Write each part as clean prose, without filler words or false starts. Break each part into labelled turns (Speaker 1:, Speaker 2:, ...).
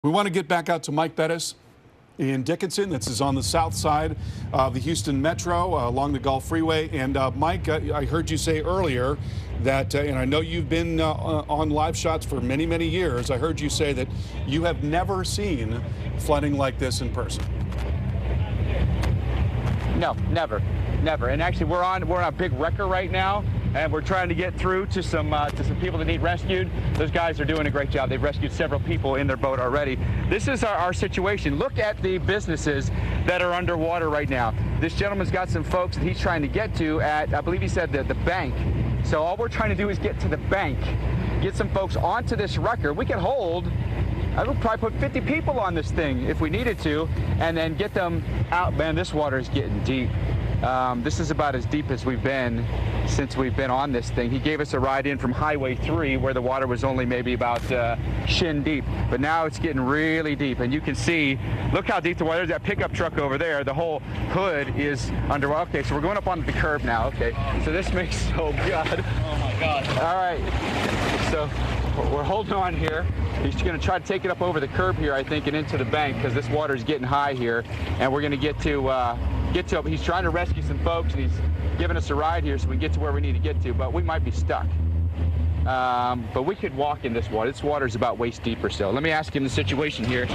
Speaker 1: We want to get back out to Mike Bettis in Dickinson. This is on the south side of the Houston Metro along the Gulf Freeway. And Mike, I heard you say earlier that, and I know you've been on live shots for many, many years. I heard you say that you have never seen flooding like this in person.
Speaker 2: No, never. And actually, we're on a big wrecker right now, and we're trying to get through to some people that need rescued. Those guys are doing a great job. They've rescued several people in their boat already. This is our situation. Look at the businesses that are underwater right now. This gentleman's got some folks that he's trying to get to at, I believe he said, the bank. So all we're trying to do is get to the bank, get some folks onto this wrecker. We can hold, I would probably put 50 people on this thing if we needed to, and then get them out. Man, this water is getting deep. This is about as deep as we've been since we've been on this thing. He gave us a ride in from Highway 3 where the water was only maybe about shin deep, but now it's getting really deep. And you can see, look how deep the water is. That pickup truck over there, the whole hood is under. Okay, so we're going up onto the curb now. Okay, so this makes, oh God.
Speaker 3: Oh my God.
Speaker 2: All right, so we're holding on here. He's going to try to take it up over the curb here, I think, and into the bank because this water is getting high here, and we're going to get to he's trying to rescue some folks, and he's giving us a ride here so we can get to where we need to get to, but we might be stuck. But we could walk in this water. This water is about waist deep or so. Let me ask him the situation here.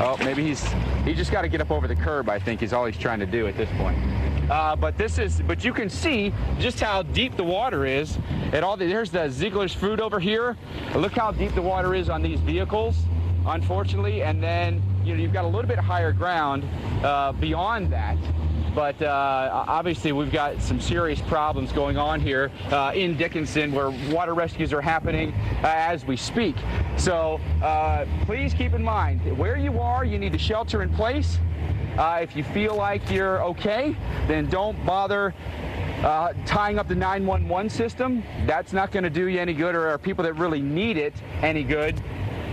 Speaker 2: Oh, maybe he just got to get up over the curb, I think, is all he's trying to do at this point. But you can see just how deep the water is. There's the Ziegler's Fruit over here. Look how deep the water is on these vehicles, unfortunately. And then, you've got a little bit higher ground beyond that. But obviously, we've got some serious problems going on here in Dickinson where water rescues are happening as we speak. So please keep in mind, where you are, you need to shelter in place. If you feel like you're okay, then don't bother tying up the 911 system. That's not going to do you any good, or people that really need it any good.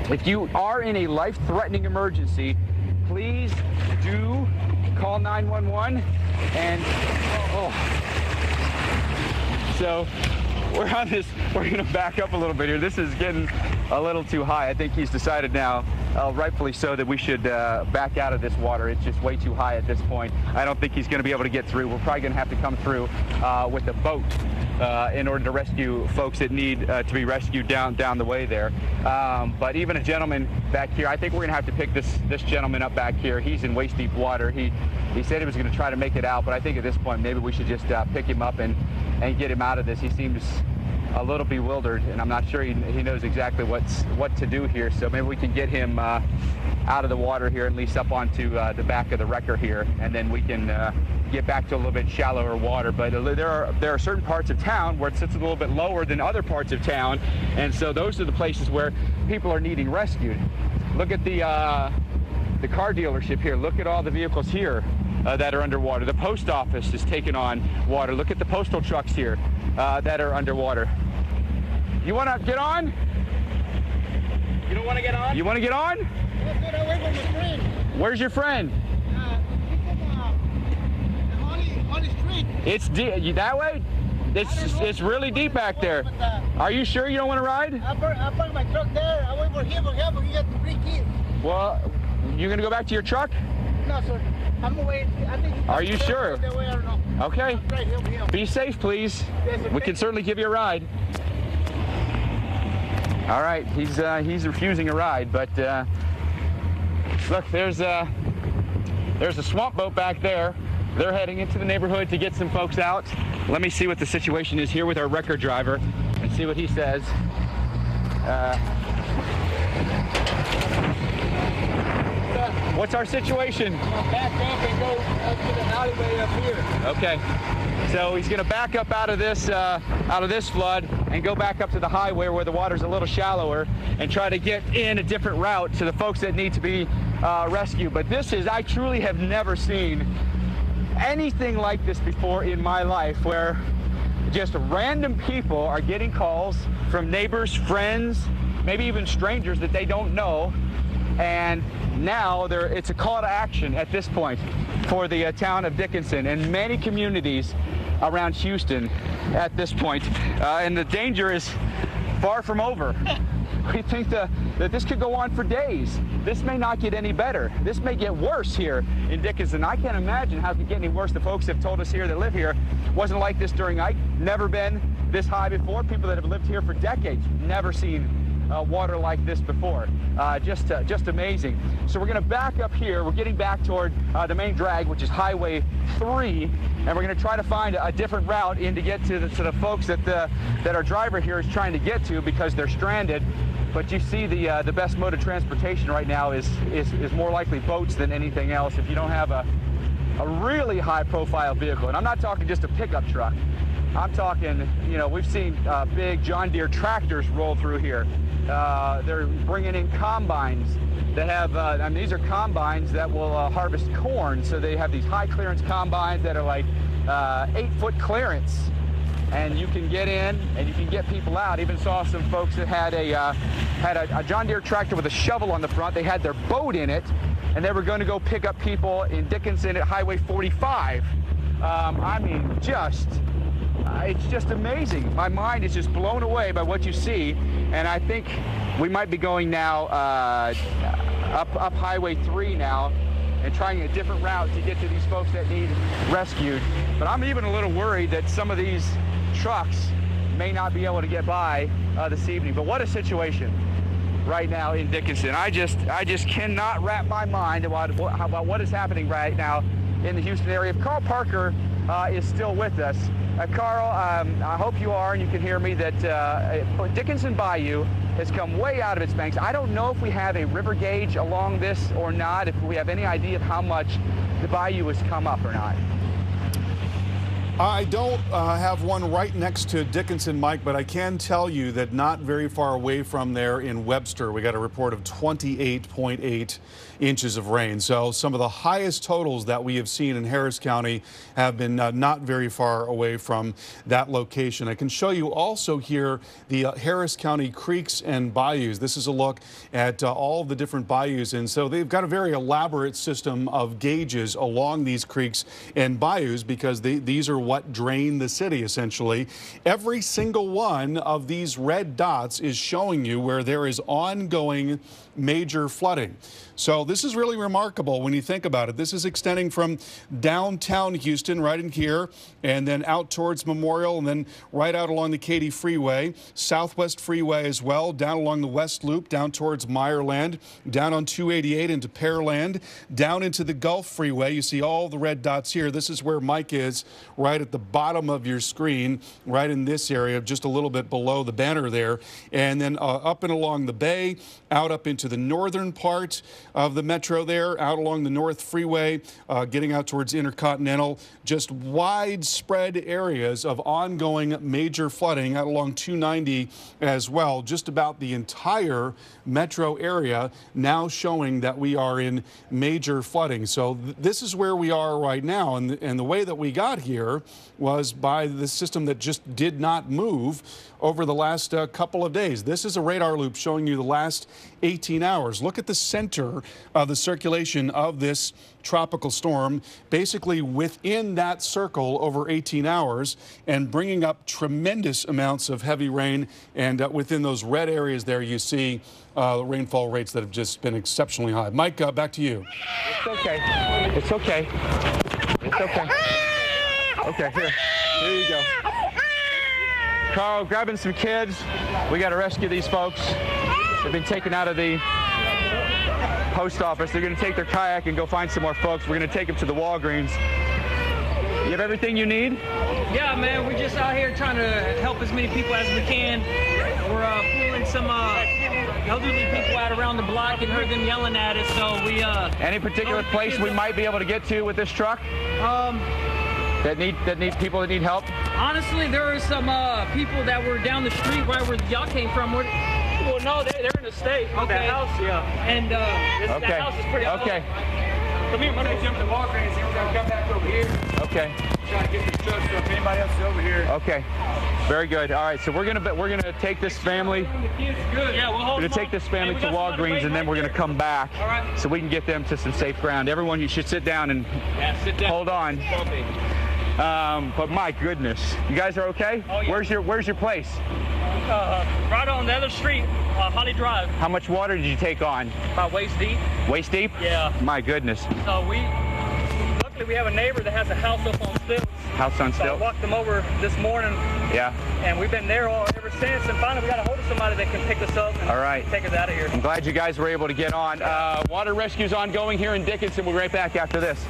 Speaker 2: If you are in a life-threatening emergency, please do call 911. And so we're on this. We're going to back up a little bit here. This is getting a little too high. I think he's decided now, rightfully so, that we should back out of this water. It's just way too high at this point. I don't think he's going to be able to get through. We're probably going to have to come through with a boat in order to rescue folks that need to be rescued down the way there. But even a gentleman back here, I think we're going to have to pick this gentleman up back here. He's in waist deep water. He said he was going to try to make it out, but I think at this point maybe we should just pick him up and get him out of this. He seems a little bewildered, and I'm not sure he knows exactly what to do here. So maybe we can get him out of the water here, at least up onto the back of the wrecker here, and then we can get back to a little bit shallower water. But there are certain parts of town where it sits a little bit lower than other parts of town, and so those are the places where people are needing rescued. Look at the car dealership here. Look at all the vehicles here that are underwater. The post office is taking on water. Look at the postal trucks here that are underwater. You want to get on?
Speaker 3: You don't want to get on?
Speaker 2: You want to get on?
Speaker 3: Let's get away from my friend.
Speaker 2: Where's your friend?
Speaker 3: On the street.
Speaker 2: It's that way? It's really deep back there. Are you sure you don't want to ride?
Speaker 3: I parked my truck there. I wait for him. He got the free key.
Speaker 2: Well, you going to go back to your truck?
Speaker 3: No, sir. I'm away. I think.
Speaker 2: Are you sure?
Speaker 3: That way, I don't know.
Speaker 2: Okay.
Speaker 3: Right,
Speaker 2: be safe, please.
Speaker 3: Yes,
Speaker 2: we can certainly give you a ride. All right, he's refusing a ride, but look, there's a swamp boat back there. They're heading into the neighborhood to get some folks out. Let me see what the situation is here with our wrecker driver and see what he says. What's our situation?
Speaker 3: Back up and go up to the alleyway up here.
Speaker 2: Okay, so he's going to back up out of this flood and go back up to the highway where the water's a little shallower and try to get in a different route to the folks that need to be rescued. But I truly have never seen anything like this before in my life, where just random people are getting calls from neighbors, friends, maybe even strangers that they don't know. And now it's a call to action at this point for the town of Dickinson and many communities around Houston at this point. And the danger is far from over. we think that this could go on for days. This may not get any better. This may get worse here in Dickinson. I can't imagine how it could get any worse. The folks have told us here that live here wasn't like this during Ike. Never been this high before. People that have lived here for decades, never seen water like this before. Just amazing. So we're going to back up here. We're getting back toward the main drag, which is Highway 3, and we're going to try to find a different route in to get to the folks that our driver here is trying to get to because they're stranded. But you see the best mode of transportation right now is more likely boats than anything else if you don't have a really high-profile vehicle. And I'm not talking just a pickup truck. I'm talking, you know, we've seen big John Deere tractors roll through here. They're bringing in combines that have, I mean, these are combines that will harvest corn. So they have these high clearance combines that are like 8-foot clearance. And you can get in and you can get people out. Even saw some folks that had a John Deere tractor with a shovel on the front. They had their boat in it, and they were going to go pick up people in Dickinson at Highway 45. I mean, it's just amazing. My mind is just blown away by what you see, and I think we might be going now up Highway 3 now and trying a different route to get to these folks that need rescued. But I'm even a little worried that some of these trucks may not be able to get by this evening. But what a situation right now in Dickinson. I just cannot wrap my mind about what is happening right now in the Houston area. If Carl Parker is still with us, Carl, I hope you are and you can hear me, that Dickinson Bayou has come way out of its banks. I don't know if we have a river gauge along this or not, if we have any idea of how much the bayou has come up or not.
Speaker 1: I don't have one right next to Dickinson, Mike, but I can tell you that not very far away from there in Webster, we got a report of 28.8 inches of rain. So some of the highest totals that we have seen in Harris County have been not very far away from that location. I can show you also here the Harris County creeks and bayous. This is a look at all of the different bayous, and so they've got a very elaborate system of gauges along these creeks and bayous because these are what drain the city essentially. Every single one of these red dots is showing you where there is ongoing major flooding. So this is really remarkable when you think about it. This is extending from downtown Houston right in here and then out towards Memorial and then right out along the Katy Freeway, Southwest Freeway as well, down along the West Loop, down towards Meyerland, down on 288 into Pearland, down into the Gulf Freeway. You see all the red dots here. This is where Mike is, right at the bottom of your screen, right in this area, just a little bit below the banner there. And then up and along the bay, out up into the northern part of the metro there, out along the North Freeway, getting out towards Intercontinental, just widespread areas of ongoing major flooding out along 290 as well. Just about the entire metro area now showing that we are in major flooding. So this is where we are right now, and the way that we got here was by the system that just did not move over the last couple of days. This is a radar loop showing you the last 18 hours. Look at the center of the circulation of this tropical storm, basically within that circle over 18 hours and bringing up tremendous amounts of heavy rain. And within those red areas there, you see the rainfall rates that have just been exceptionally high. Mike, back to you.
Speaker 2: It's okay. It's okay. It's okay. Okay, here you go. Carl, grabbing some kids. We got to rescue these folks. They've been taken out of the post office. They're going to take their kayak and go find some more folks. We're going to take them to the Walgreens. You have everything you need?
Speaker 4: Yeah, man. We're just out here trying to help as many people as we can. We're pulling some elderly people out around the block and heard them yelling at us. So we.
Speaker 2: Any particular place we might be able to get to with this truck? That need people that need help?
Speaker 4: Honestly, there are some people that were down the street right where y'all came from. Well, no, they're in the state. Okay. The house, yeah. And the house is pretty close. Okay. Come here, I'm gonna jump the Walgreens and we're gonna come back over here.
Speaker 2: Okay.
Speaker 4: Try to get this truck so if anybody else is over here.
Speaker 2: Okay. Very good. All right. So we're gonna take this family.
Speaker 4: Yeah, we'll hold.
Speaker 2: We're gonna take this family to Walgreens and then we're gonna come back so we can get them to some safe ground. Everyone, you should sit down and hold on. But my goodness, you guys are okay?
Speaker 4: Oh, yeah.
Speaker 2: Where's your place?
Speaker 4: Right on the other street. Holly Drive.
Speaker 2: How much water did you take on?
Speaker 4: About waist deep.
Speaker 2: Waist deep?
Speaker 4: Yeah.
Speaker 2: My goodness.
Speaker 4: So luckily we have a neighbor that has a house up on stilts.
Speaker 2: House on
Speaker 4: So I
Speaker 2: stilts?
Speaker 4: walked them over this morning.
Speaker 2: Yeah.
Speaker 4: And we've been there ever since. And finally we got a hold of somebody that can pick us up and
Speaker 2: All right.
Speaker 4: take us out of here.
Speaker 2: I'm glad you guys were able to get on. Water rescue's ongoing here in Dickinson. We'll be right back after this.